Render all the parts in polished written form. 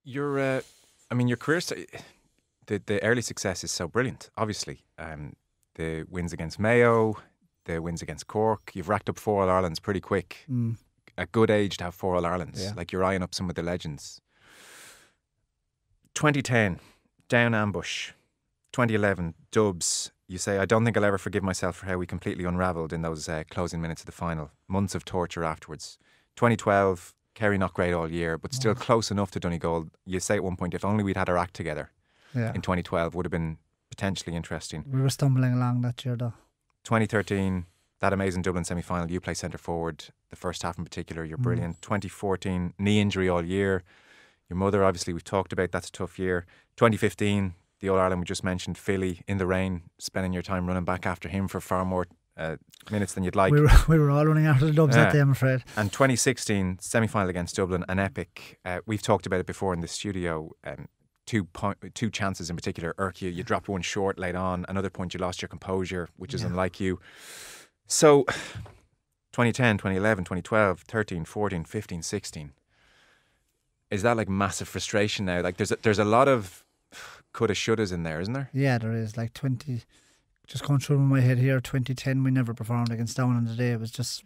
Your career, the early success is so brilliant, obviously. The wins against Mayo, the wins against Cork, you've racked up 4 All-Irelands pretty quick. A good age to have 4 All-Irelands. Yeah. Like, you're eyeing up some of the legends. 2010, down ambush. 2011, dubs. You say, I don't think I'll ever forgive myself for how we completely unravelled in those closing minutes of the final. Months of torture afterwards. 2012, Kerry not great all year, but still close enough to Donegal. You say at one point, if only we'd had our act together in 2012, would have been potentially interesting. We were stumbling along that year, though. 2013, that amazing Dublin semi-final, you play centre forward, the first half in particular, you're brilliant. 2014, knee injury all year. Your mother, obviously, we've talked about, that's a tough year. 2015, the All-Ireland we just mentioned, Philly, in the rain, spending your time running back after him for far more minutes than you'd like. We were all running after the dubs that day, I'm afraid. And 2016, semi-final against Dublin, an epic. We've talked about it before in the studio. Two chances in particular irk you. You dropped one short late on. Another point, you lost your composure, which is unlike you. So 2010, 2011, 2012, 13, 14, 15, 16. Is that like massive frustration now? Like there's a lot of coulda, shouldas in there, isn't there? Yeah, there is. Like 20, just going through my head here, 2010 we never performed against Down on the day. It was just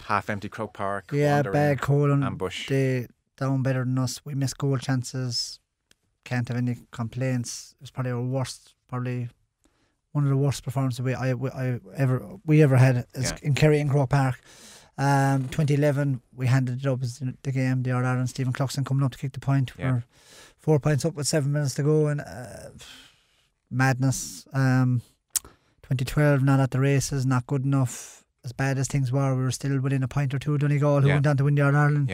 half empty Croke Park. Yeah, bad Colm. Ambush. They down better than us. We missed goal chances. Can't have any complaints. It was probably our worst, probably one of the worst performances we ever had in Kerry and Croke Park. 2011 we handed it up as the game. The All-Ireland, Stephen Cluxton coming up to kick the point. We're 4 points up with 7 minutes to go, and madness. 2012 not at the races, not good enough. As bad as things were, we were still within a point or two of Donegal, who went on to win the All-Ireland.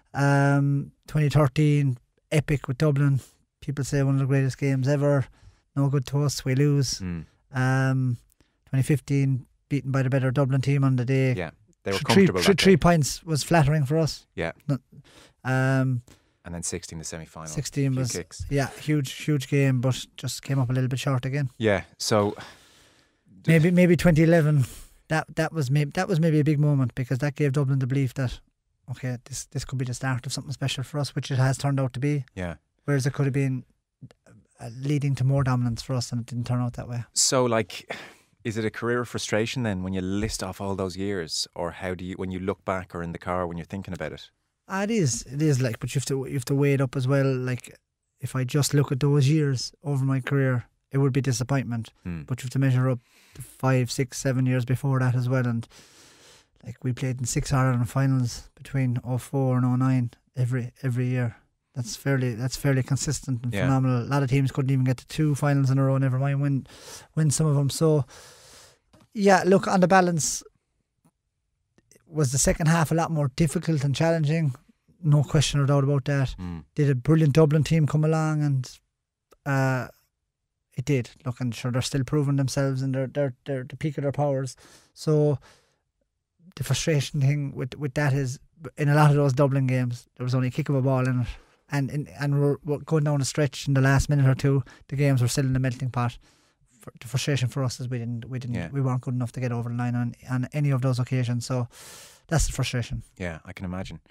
2013 epic with Dublin. People say one of the greatest games ever. No good to us, we lose. 2015 beaten by the better Dublin team on the day. Yeah, they were comfortable. 3 points was flattering for us. Yeah. And then 16 the semi-final. 16 was kicks. Huge game, but just came up a little bit short again. Yeah, so maybe 2011 that was maybe a big moment, because that gave Dublin the belief that okay, this could be the start of something special for us, which it has turned out to be. Yeah. Whereas it could have been leading to more dominance for us, and it didn't turn out that way. So, like, is it a career of frustration then when you list off all those years, or how do you, when you look back or in the car when you're thinking about it? It is like, but you have to weigh it up as well. Like, if I just look at those years over my career, it would be disappointment. But you have to measure up the 5, 6, 7 years before that as well. And like, we played in 6 Ireland finals between 2004 and 2009 every year. That's fairly consistent and phenomenal. A lot of teams couldn't even get to 2 finals in a row, never mind win some of them. So yeah, look, on the balance, was the second half a lot more difficult and challenging? No question or doubt about that. Did a brilliant Dublin team come along? And it did. Look, and sure, they're still proving themselves, and they're the peak of their powers. So the frustration thing with that is, in a lot of those Dublin games, there was only a kick of a ball in it, and we're going down a stretch in the last minute or two. The games were still in the melting pot. The frustration for us is we weren't good enough to get over the line on any of those occasions. So that's the frustration. Yeah, I can imagine.